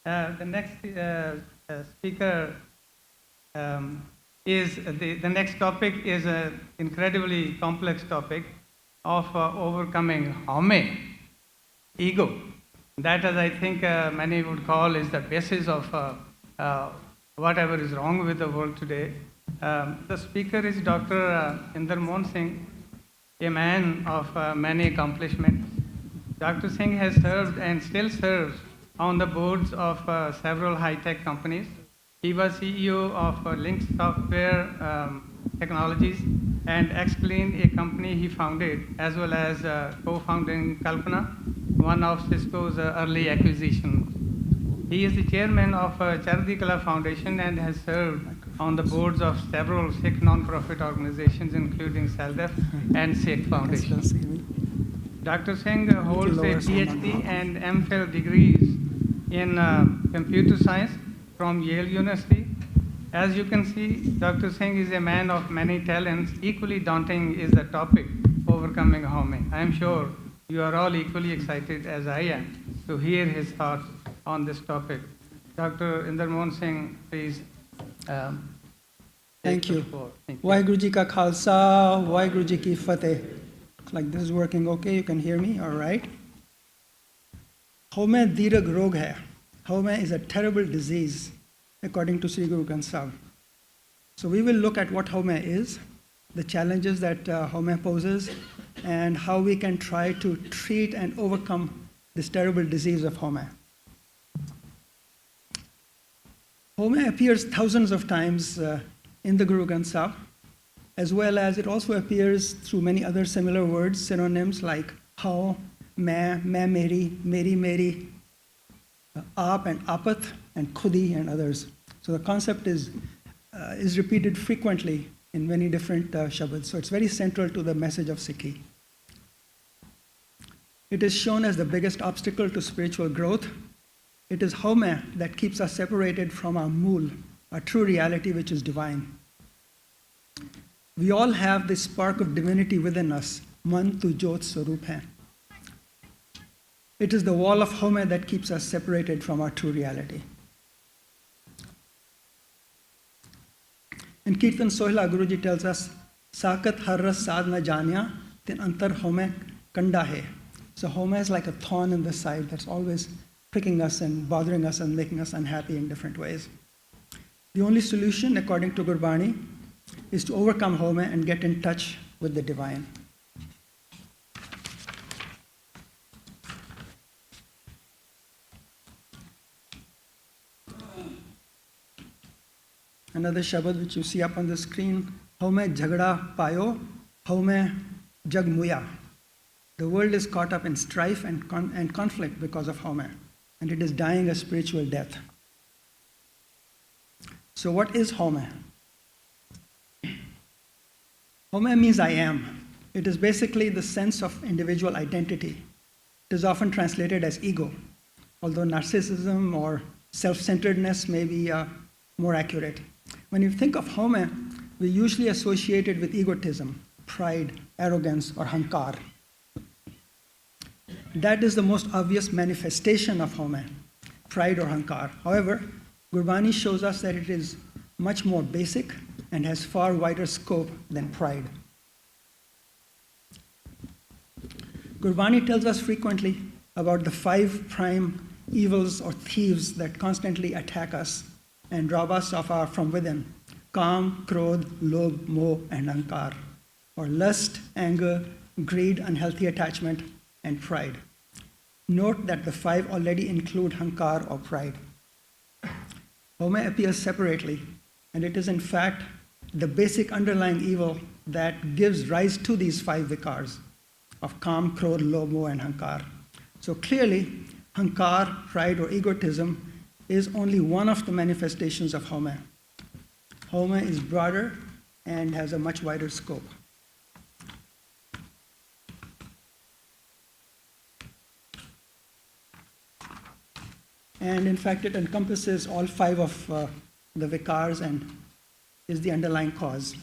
The next speaker is the next topic is an incredibly complex topic of overcoming Haumai, ego. That, as I think many would call, is the basis of whatever is wrong with the world today. The speaker is Dr. Inder Mohan Singh, a man of many accomplishments. Dr. Singh has served and still serves on the boards of several high-tech companies. He was CEO of Link Software Technologies and XClean, a company he founded, as well as co-founding Kalpana, one of Cisco's early acquisitions. He is the chairman of Chardi Kala Foundation and has served on the boards of several Sikh non-profit organizations, including SALDEF and Sikh Foundation. Dr. Singh holds a PhD and MPhil degrees in computer science from Yale University. As you can see, Dr. Singh is a man of many talents. Equally daunting is the topic, overcoming Haumai. I am sure you are all equally excited as I am to hear his thoughts on this topic. Dr. Inder Mohan Singh, please. Thank you. Waheguru Ji Ka Khalsa, Waheguru Ji Ki Fateh. Like this is working okay, you can hear me, all right? Haumai Dirag Rog hai. Haumai is a terrible disease, according to Sri Guru Granth Sahib. So we will look at what Haumai is, the challenges that Haumai poses, and how we can try to treat and overcome this terrible disease of Haumai. Haumai appears thousands of times in the Guru Granth Sahib, as well as it also appears through many other similar words, synonyms like how, main, meri, aap and apat, and khudi and others. So the concept is repeated frequently in many different shabads. So it's very central to the message of Sikhi. It is shown as the biggest obstacle to spiritual growth. It is Haumai that keeps us separated from our mool, our true reality, which is divine. We all have this spark of divinity within us, Man tu Jot Swarup hai. It is the wall of Haumai that keeps us separated from our true reality. In Kirtan Sohila, Guruji tells us, Sakat harras sad na janya, tin antar Haumai kanda hai. So Haumai is like a thorn in the side that's always pricking us and bothering us and making us unhappy in different ways. The only solution, according to Gurbani, is to overcome Haumai and get in touch with the divine. Another Shabad which you see up on the screen, Haumai jhagda payo, Haumai jag muya. The world is caught up in strife and conflict because of Haumai, and it is dying a spiritual death. So what is Haumai? Haumai means I am. It is basically the sense of individual identity. It is often translated as ego, although narcissism or self-centeredness may be more accurate. When you think of Haumai, we usually associate it with egotism, pride, arrogance, or hankar. That is the most obvious manifestation of Haumai, pride or hankar. However, Gurbani shows us that it is much more basic and has far wider scope than pride. Gurbani tells us frequently about the 5 prime evils or thieves that constantly attack us and rob us from within: Kam, Krodh, Lobh, Moh, and Ankar, or lust, anger, greed, unhealthy attachment, and pride. Note that the 5 already include Hankar or pride. Haumai appears separately, and it is in fact the basic underlying evil that gives rise to these 5 vikars of Kam, Krodh, Lobh, Moh, and Hankar. So clearly, Hankar, pride, or egotism is only one of the manifestations of Haumai. Haumai is broader and has a much wider scope. And in fact, it encompasses all 5 of the vikars and is the underlying cause.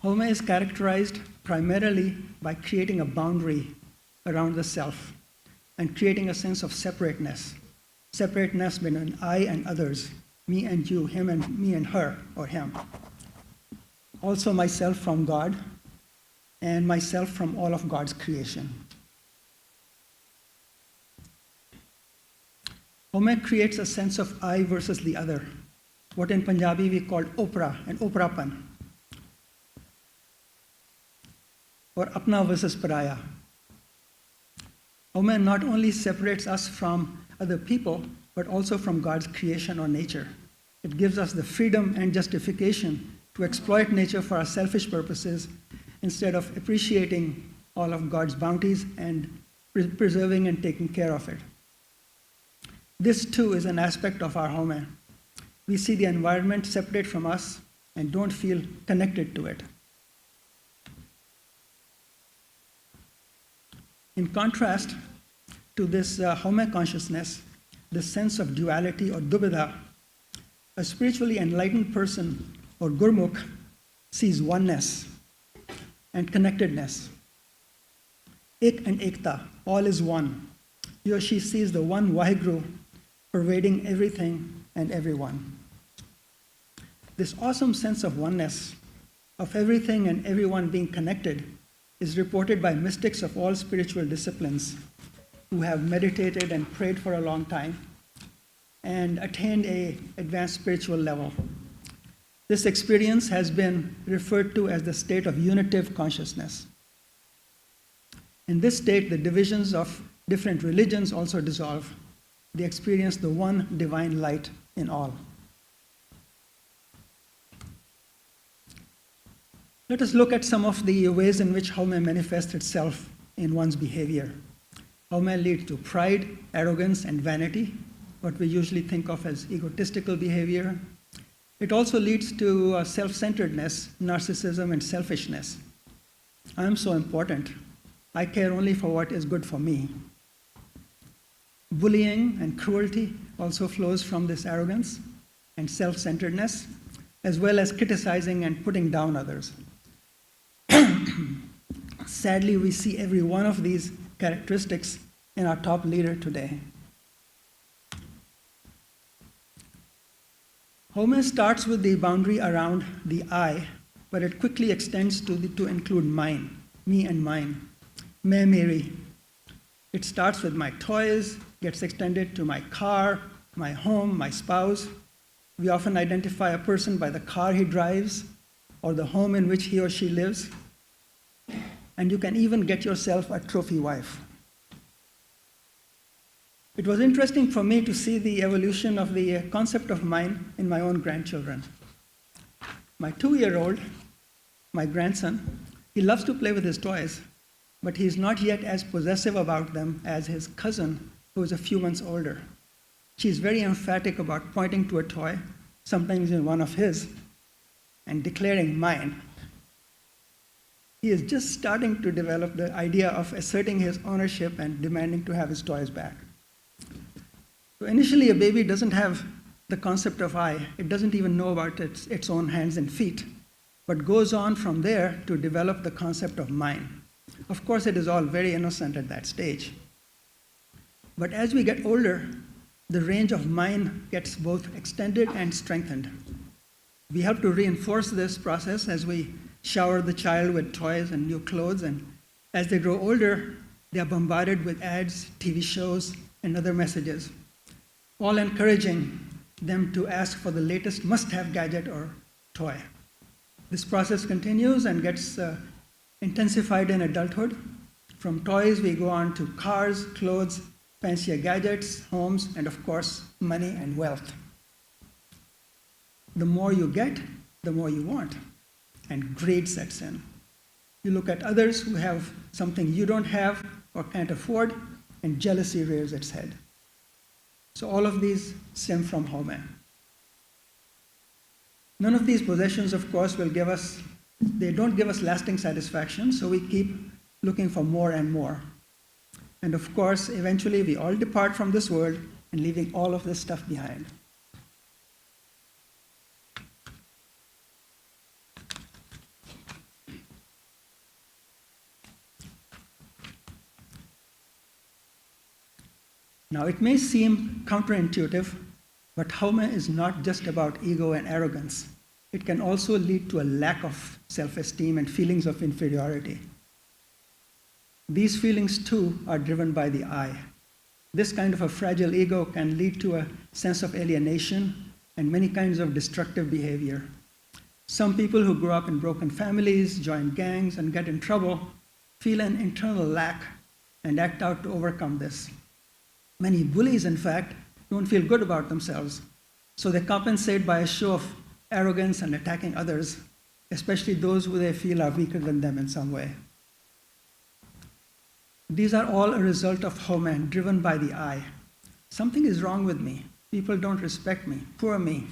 Haumai is characterized primarily by creating a boundary around the self. and creating a sense of separateness between I and others, me and you, him and me and her, or him. Also myself from God, and myself from all of God's creation. Haumai creates a sense of I versus the other, what in Punjabi we call opra and oprapan, or apna versus paraya. Haumai not only separates us from other people, but also from God's creation or nature. It gives us the freedom and justification to exploit nature for our selfish purposes instead of appreciating all of God's bounties and preserving and taking care of it. This too is an aspect of our Haumai. We see the environment separate from us and don't feel connected to it. In contrast to this Haumai consciousness, the sense of duality or dubida, a spiritually enlightened person or gurmukh sees oneness and connectedness. Ek and ekta, all is one. He or she sees the one Vaheguru pervading everything and everyone. This awesome sense of oneness, of everything and everyone being connected, is reported by mystics of all spiritual disciplines who have meditated and prayed for a long time and attained an advanced spiritual level. This experience has been referred to as the state of unitive consciousness. In this state, the divisions of different religions also dissolve. They experience the one divine light in all. Let us look at some of the ways in which Haumai manifests itself in one's behavior. Haumai leads to pride, arrogance, and vanity, what we usually think of as egotistical behavior. It also leads to self-centeredness, narcissism, and selfishness. I am so important. I care only for what is good for me. Bullying and cruelty also flows from this arrogance and self-centeredness, as well as criticizing and putting down others. Sadly, we see every one of these characteristics in our top leader today. Haumai starts with the boundary around the I, but it quickly extends to include mine, me and mine, main meri. It starts with my toys, gets extended to my car, my home, my spouse. We often identify a person by the car he drives or the home in which he or she lives. And you can even get yourself a trophy wife. It was interesting for me to see the evolution of the concept of mine in my own grandchildren. My 2-year-old, my grandson, he loves to play with his toys, but he's not yet as possessive about them as his cousin, who is a few months older. She's very emphatic about pointing to a toy, sometimes in one of his, and declaring mine. He is just starting to develop the idea of asserting his ownership and demanding to have his toys back. So initially, a baby doesn't have the concept of I. It doesn't even know about its own hands and feet, but goes on from there to develop the concept of mine. Of course, it is all very innocent at that stage. But as we get older, the range of mine gets both extended and strengthened. We help to reinforce this process as we shower the child with toys and new clothes, and as they grow older, they are bombarded with ads, TV shows, and other messages, all encouraging them to ask for the latest must-have gadget or toy. This process continues and gets intensified in adulthood. From toys, we go on to cars, clothes, fancier gadgets, homes, and of course, money and wealth. The more you get, the more you want, and greed sets in. You look at others who have something you don't have or can't afford, and jealousy rears its head. So all of these stem from Haumai. None of these possessions, of course, they don't give us lasting satisfaction, so we keep looking for more and more. And of course, eventually we all depart from this world and leaving all of this stuff behind. Now, it may seem counterintuitive, but Haumai is not just about ego and arrogance. It can also lead to a lack of self-esteem and feelings of inferiority. These feelings, too, are driven by the I. This kind of a fragile ego can lead to a sense of alienation and many kinds of destructive behavior. Some people who grow up in broken families, join gangs, and get in trouble feel an internal lack and act out to overcome this. Many bullies, in fact, don't feel good about themselves, so they compensate by a show of arrogance and attacking others, especially those who they feel are weaker than them in some way. These are all a result of Haumai, driven by the I. Something is wrong with me. People don't respect me. Poor me.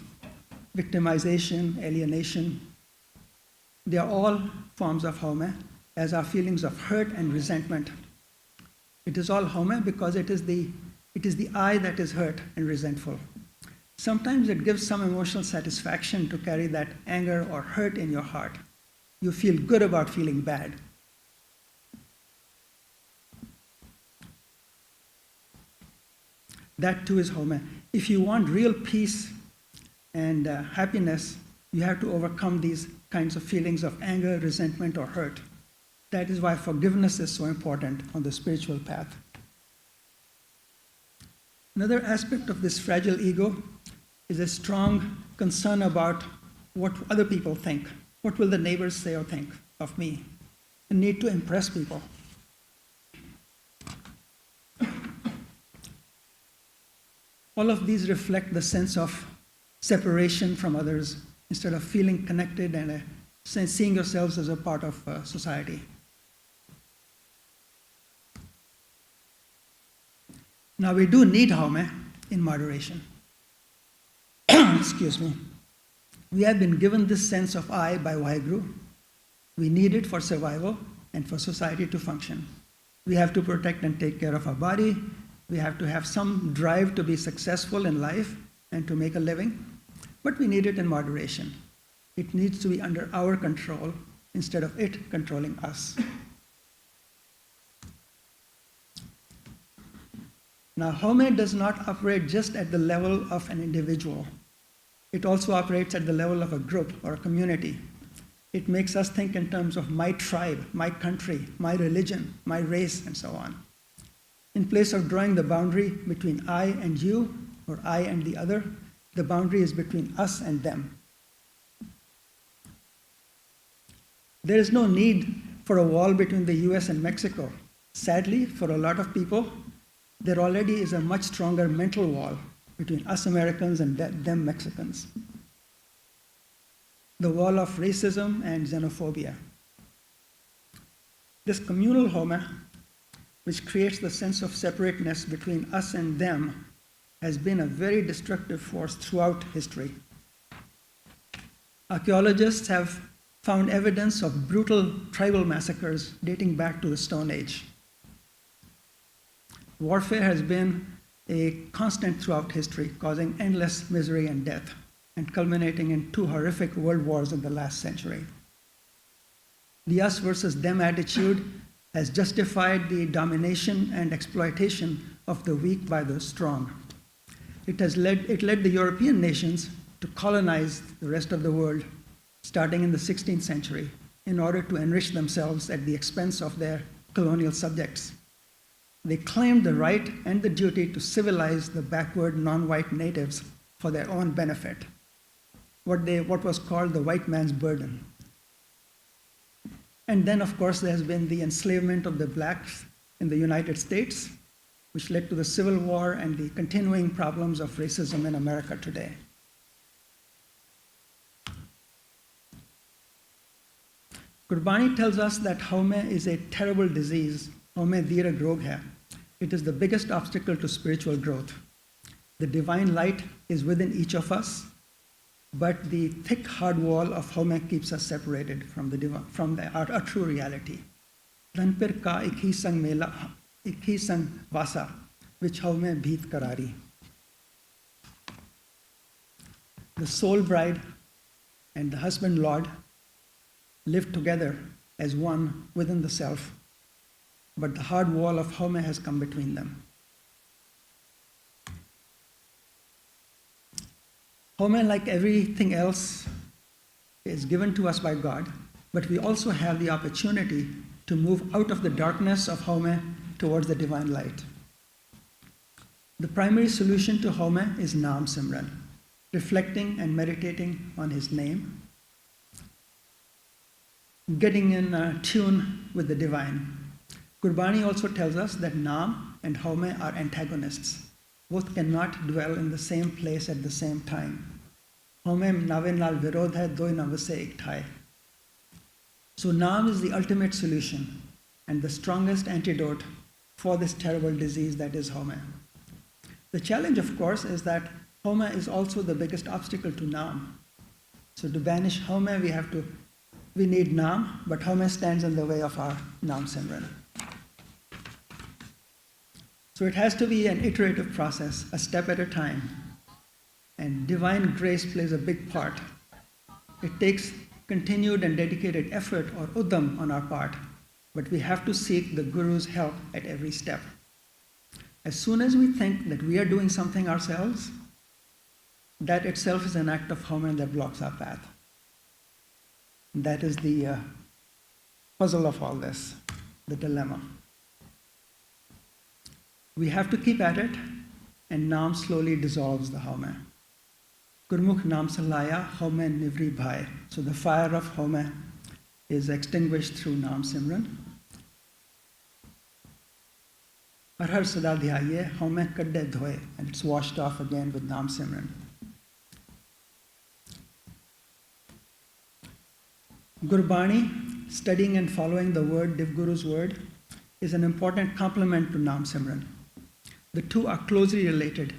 Victimization, alienation. They are all forms of Haumai, as are feelings of hurt and resentment. It is all Haumai because it is the I that is hurt and resentful. Sometimes it gives some emotional satisfaction to carry that anger or hurt in your heart. You feel good about feeling bad. That too is Haumai. If you want real peace and happiness, you have to overcome these kinds of feelings of anger, resentment, or hurt. That is why forgiveness is so important on the spiritual path. Another aspect of this fragile ego is a strong concern about what other people think. What will the neighbors say or think of me? A need to impress people. All of these reflect the sense of separation from others instead of feeling connected and seeing yourselves as a part of society. Now, we do need Haumai in moderation. Excuse me. We have been given this sense of I by Waheguru. We need it for survival and for society to function. We have to protect and take care of our body. We have to have some drive to be successful in life and to make a living, but we need it in moderation. It needs to be under our control instead of it controlling us. Now, Haumai does not operate just at the level of an individual. It also operates at the level of a group or a community. It makes us think in terms of my tribe, my country, my religion, my race, and so on. In place of drawing the boundary between I and you, or I and the other, the boundary is between us and them. There is no need for a wall between the US and Mexico. Sadly, for a lot of people, there already is a much stronger mental wall between us Americans and them Mexicans. The wall of racism and xenophobia. This communal Haumai, which creates the sense of separateness between us and them, has been a very destructive force throughout history. Archaeologists have found evidence of brutal tribal massacres dating back to the Stone Age. Warfare has been a constant throughout history, causing endless misery and death, and culminating in 2 horrific world wars in the last century. The us versus them attitude has justified the domination and exploitation of the weak by the strong. It led the European nations to colonize the rest of the world, starting in the 16th century, in order to enrich themselves at the expense of their colonial subjects. They claimed the right and the duty to civilize the backward non-white natives for their own benefit, what was called the white man's burden. And then, of course, there has been the enslavement of the blacks in the United States, which led to the Civil War and the continuing problems of racism in America today. Gurbani tells us that Haumai is a terrible disease. Haumai dheerag rog hai. It is the biggest obstacle to spiritual growth. The divine light is within each of us, but the thick, hard wall of Haumai keeps us separated from our true reality. Ranpir ka ek hi sang mela, ek hi sang vasa, which Haumai bheet karari. The soul bride and the husband lord live together as one within the self, but the hard wall of Haumai has come between them. Haumai, like everything else, is given to us by God, but we also have the opportunity to move out of the darkness of Haumai towards the divine light. The primary solution to Haumai is Naam Simran, reflecting and meditating on his name, getting in tune with the divine. Gurbani also tells us that Naam and Haumai are antagonists. Both cannot dwell in the same place at the same time. Haumai nave nal virodh hai, doi na vase ek thai. So Naam is the ultimate solution and the strongest antidote for this terrible disease that is Haumai. The challenge, of course, is that Haumai is also the biggest obstacle to Naam. So to banish Haumai, we need Naam, but Haumai stands in the way of our Naam Simran. So it has to be an iterative process, a step at a time. And divine grace plays a big part. It takes continued and dedicated effort or uddam on our part, but we have to seek the Guru's help at every step. As soon as we think that we are doing something ourselves, that itself is an act of Haumai that blocks our path. That is the puzzle of all this, the dilemma. We have to keep at it, and Naam slowly dissolves the Haumai. Gurmukh Naam Salaya, Haumai Nivri Bhai. So the fire of Haumai is extinguished through Naam Simran. Har har sada dhyaye, Haumai kadde dhoye, and it's washed off again with Naam Simran. Gurbani, studying and following the word, Div Guru's word, is an important complement to Naam Simran. The two are closely related.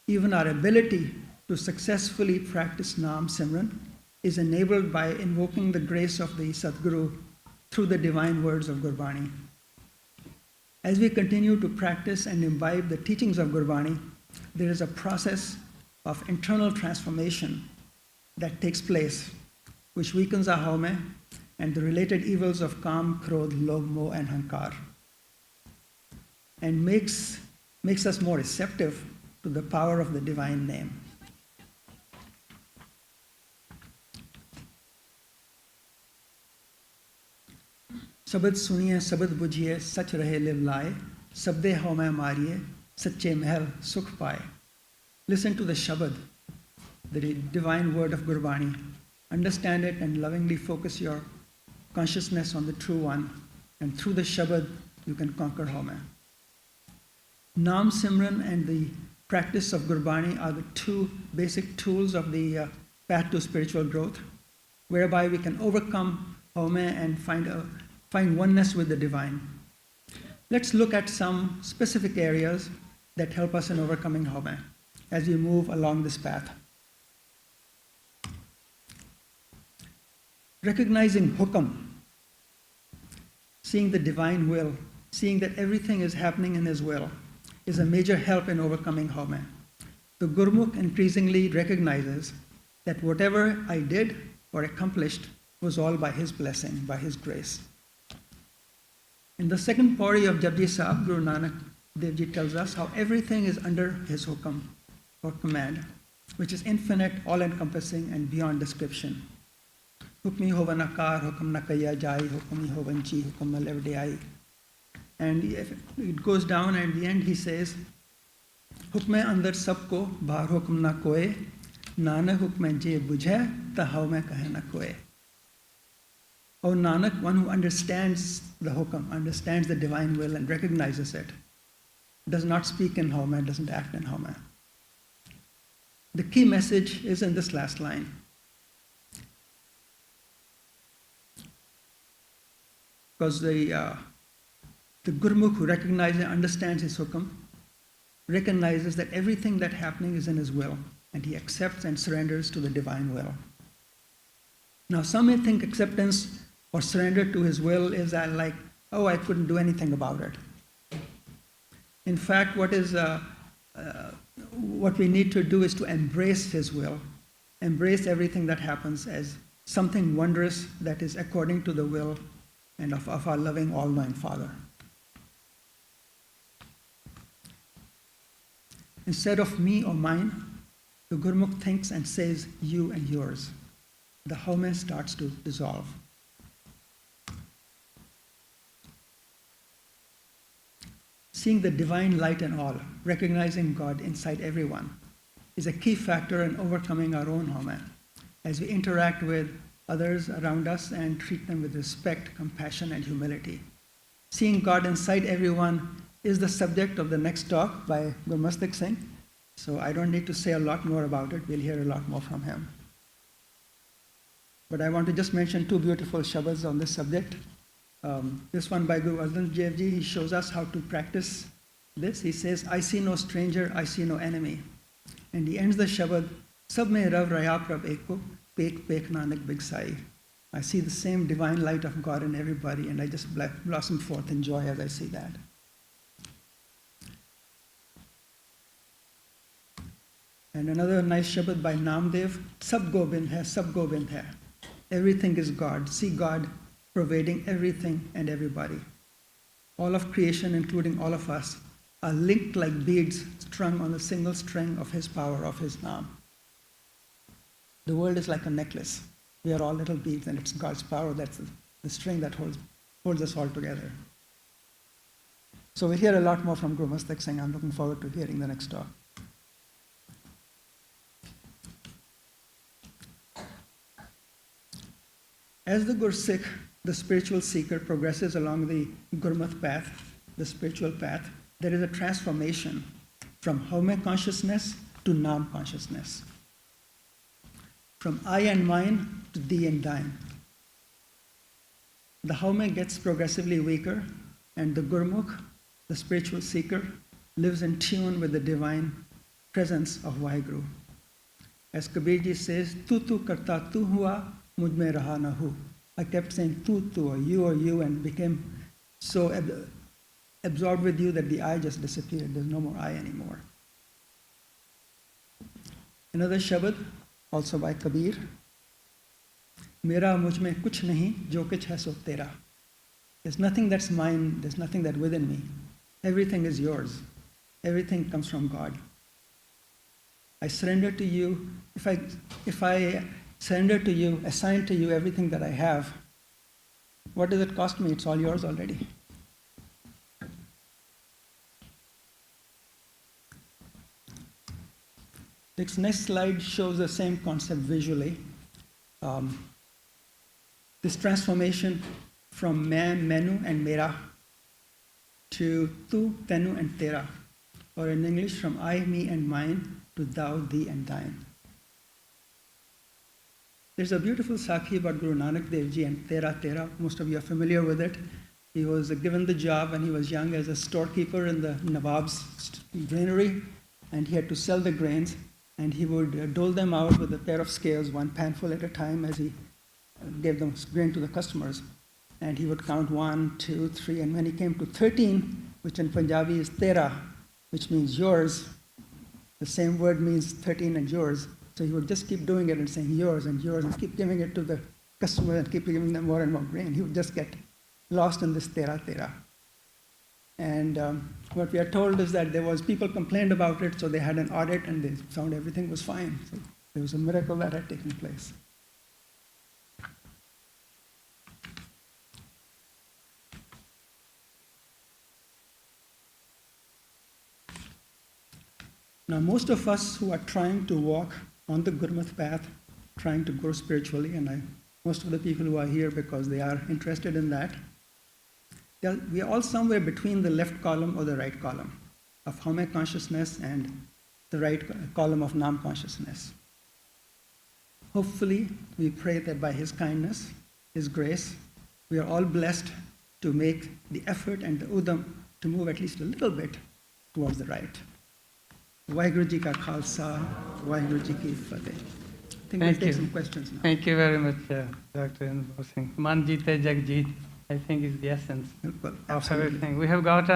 Even our ability to successfully practice Naam Simran is enabled by invoking the grace of the Sadguru through the divine words of Gurbani. As we continue to practice and imbibe the teachings of Gurbani, there is a process of internal transformation that takes place, which weakens our Haumai and the related evils of Kam, Krodh, Lobh, Moh, and Hankar, and makes us more receptive to the power of the divine name. Sabad suniye, sabad bujhiye, sach rahe liv laye, sabde haumai mariye, sache mahal sukh paaye. Listen to the Shabad, the divine word of Gurbani. Understand it and lovingly focus your consciousness on the true one, and through the Shabad you can conquer Haumai. Naam Simran and the practice of Gurbani are the two basic tools of the path to spiritual growth, whereby we can overcome Haumai and find oneness with the divine. Let's look at some specific areas that help us in overcoming Haumai as we move along this path. Recognizing hukam, seeing the divine will, seeing that everything is happening in his will, is a major help in overcoming Haumai. The Gurmukh increasingly recognizes that whatever I did or accomplished was all by his blessing, by his grace. In the second pauri of Japji Sahib, Guru Nanak Dev Ji tells us how everything is under his hukam or command, which is infinite, all-encompassing, and beyond description. Hukmi hovan akar, hukam na kaya jai, hukmi hovan chi, hukam na levde ai. And it goes down, and at the end he says, Hukme andar sabko, bahar hukm na koe, Nanak hukme je bujhe, ta haumai kahe na koe. O Nanak, one who understands the hukam, understands the divine will and recognizes it, does not speak in Haumai, doesn't act in Haumai. The key message is in this last line. Because the Gurmukh who recognizes and understands his hukam recognizes that everything that's happening is in his will, and he accepts and surrenders to the divine will. Now, some may think acceptance or surrender to his will is like, oh, I couldn't do anything about it. In fact, what we need to do is to embrace his will, embrace everything that happens as something wondrous that is according to the will and of our loving, all-knowing Father. Instead of me or mine, The Gurmukh thinks and says you and yours. The Haumai starts to dissolve. Seeing the divine light in all, recognizing God inside everyone, is a key factor in overcoming our own Haumai as we interact with others around us and treat them with respect, compassion, and humility. Seeing God inside everyone is the subject of the next talk by Gurmastik Singh, so I don't need to say a lot more about it. We'll hear a lot more from him. But I want to just mention two beautiful shabads on this subject. This one by Guru Arjan Dev Ji, he shows us how to practice this. He says, I see no stranger, I see no enemy. And he ends the shabad, Sab mein rav raya prab eko, pek pek nanak big sai. I see the same divine light of God in everybody, and I just blossom forth in joy as I see that. And another nice shabad by Namdev, Sab Gobind hai, Sab Gobind hai. Everything is God. See God pervading everything and everybody. All of creation, including all of us, are linked like beads strung on a single string of His power, of His Naam. The world is like a necklace. We are all little beads, and it's God's power that's the string that holds us all together. So we'll hear a lot more from Guru Mastak Singh. I'm looking forward to hearing the next talk. As the Gursikh, the spiritual seeker, progresses along the Gurmat path, the spiritual path, there is a transformation from Haumai consciousness to Naam consciousness, from I and mine to thee and thine. The Haumai gets progressively weaker, and the Gurmukh, the spiritual seeker, lives in tune with the divine presence of Vaheguru. As Kabirji says, tu karta tu hua, mujh mein raha na hu. I kept saying tu, or you, and became so absorbed with you that the I just disappeared. There's no more I anymore. Another shabad, also by Kabir. Mera mujh mein kuch nahi, jo kuch hai so tera. There's nothing that's mine, there's nothing that's within me. Everything is yours. Everything comes from God. I surrender to you. If I surrender to you, assign to you everything that I have, what does it cost me? It's all yours already. This next slide shows the same concept visually. This transformation from man, menu, and mera to tu, tenu, and tera, or in English, from I, me, and mine to thou, thee, and thine. There's a beautiful Sakhi about Guru Nanak Dev Ji and Tera Tera. Most of you are familiar with it. He was given the job when he was young as a storekeeper in the Nawab's granary, and he had to sell the grains, and he would dole them out with a pair of scales, one panful at a time, as he gave them grain to the customers. And he would count 1, 2, 3, and when he came to 13, which in Punjabi is Tera, which means yours, the same word means 13 and yours. So he would just keep doing it and saying yours, and keep giving it to the customer and keep giving them more and more grain. He would just get lost in this Tera Tera. And what we are told is that there was people complained about it, so they had an audit and they found everything was fine. So there was a miracle that had taken place. Now, most of us who are trying to walk on the Gurmat path, trying to grow spiritually, and most of the people who are here because they are interested in that, we are all somewhere between the left column or the right column of Haumai consciousness and the right column of Naam consciousness. Hopefully, we pray that by His kindness, His grace, we are all blessed to make the effort and the udam to move at least a little bit towards the right. Vaheguru Ji ka Khalsa, Vaheguru Ji ki Fateh. I think we'll take some questions now. Thank you very much, Dr. Inder Singh. Man jeete jag jeet, I think is the essence of everything. We have got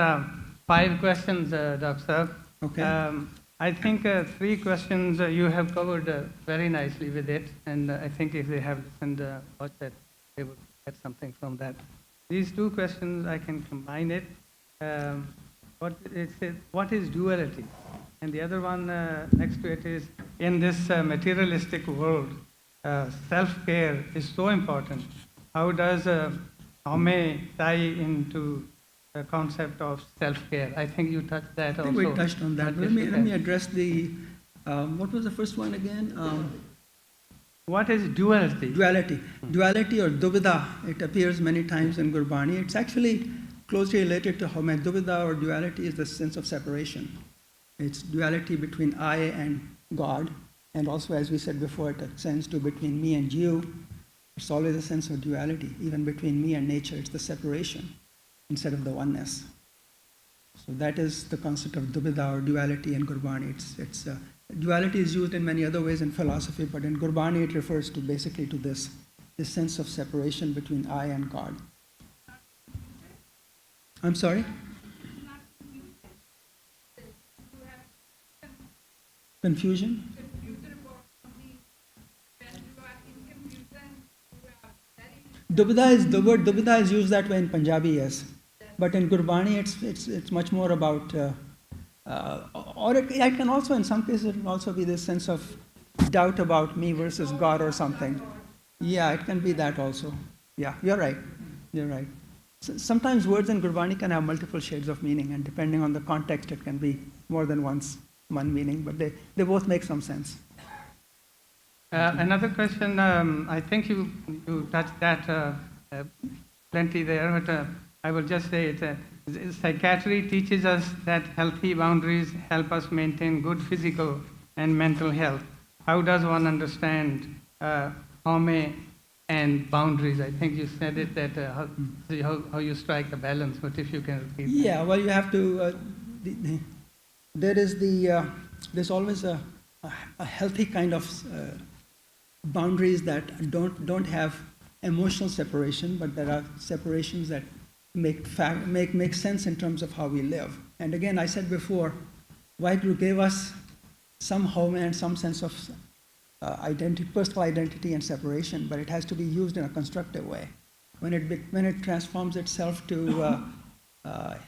5 questions, Dr. Saab. Okay. I think 3 questions you have covered very nicely with it, and I think if they have listened, watched that, they will get something from that. These 2 questions, I can combine it. What is duality? And the other one next to it is, in this materialistic world, self-care is so important. How does Haumai tie into the concept of self-care? I think you touched that I also. think we touched on that. But Let if you me can- address the, what was the first one again? What is duality? Duality. Duality or dubida, it appears many times in Gurbani. It's actually closely related to Haumai. Dubida or duality is the sense of separation. It's duality between I and God, and also, as we said before, it extends to between me and you. It's always a sense of duality. Even between me and nature, it's the separation instead of the oneness. So that is the concept of dubida or duality in Gurbani. Duality is used in many other ways in philosophy, but in Gurbani it refers to basically to this sense of separation between I and God. I'm sorry? Confusion? The word dubida is used that way in Punjabi, yes. But in Gurbani, it's much more about, or it can also, in some cases, it can also be this sense of doubt about me versus God or something. Yeah, it can be that also. Yeah, you're right. You're right. Sometimes words in Gurbani can have multiple shades of meaning, and depending on the context, it can be more than one meaning, but they both make some sense. Another question, I think you touched that plenty there, but I will just say it. Psychiatry teaches us that healthy boundaries help us maintain good physical and mental health. How does one understand Haumai and boundaries? I think you said it that how you strike a balance, but if you can repeat. Yeah, well, you have to. There's always a healthy kind of boundaries that don't have emotional separation, but there are separations that make sense in terms of how we live. And again, I said before, Vaheguru gave us some Haumai and some sense of personal identity and separation, but it has to be used in a constructive way. When it transforms itself to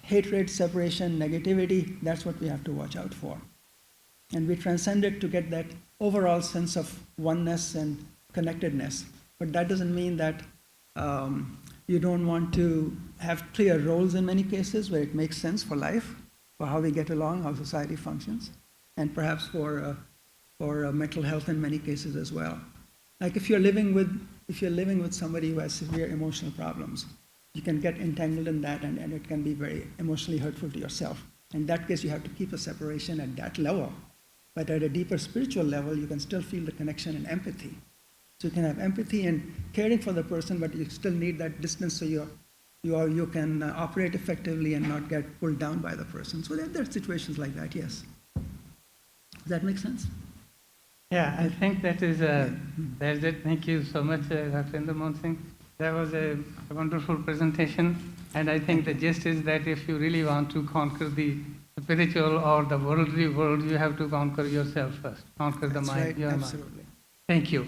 hatred, separation, negativity, that's what we have to watch out for. And we transcend it to get that overall sense of oneness and connectedness. But that doesn't mean that you don't want to have clear roles in many cases where it makes sense for life, for how we get along, how society functions, and perhaps for mental health in many cases as well. Like if you're living with somebody who has severe emotional problems, you can get entangled in that, and it can be very emotionally hurtful to yourself. In that case, you have to keep a separation at that level. But at a deeper spiritual level, you can still feel the connection and empathy. So you can have empathy and caring for the person, but you still need that distance so you can operate effectively and not get pulled down by the person. So there are situations like that, yes. Does that make sense? Yeah, I think that is that's it. Thank you so much, Dr. Inder Mohan Singh. That was a wonderful presentation, and I think the gist is that if you really want to conquer the spiritual or the worldly world, you have to conquer yourself first. Conquer the mind, right, your absolutely. mind. Thank you.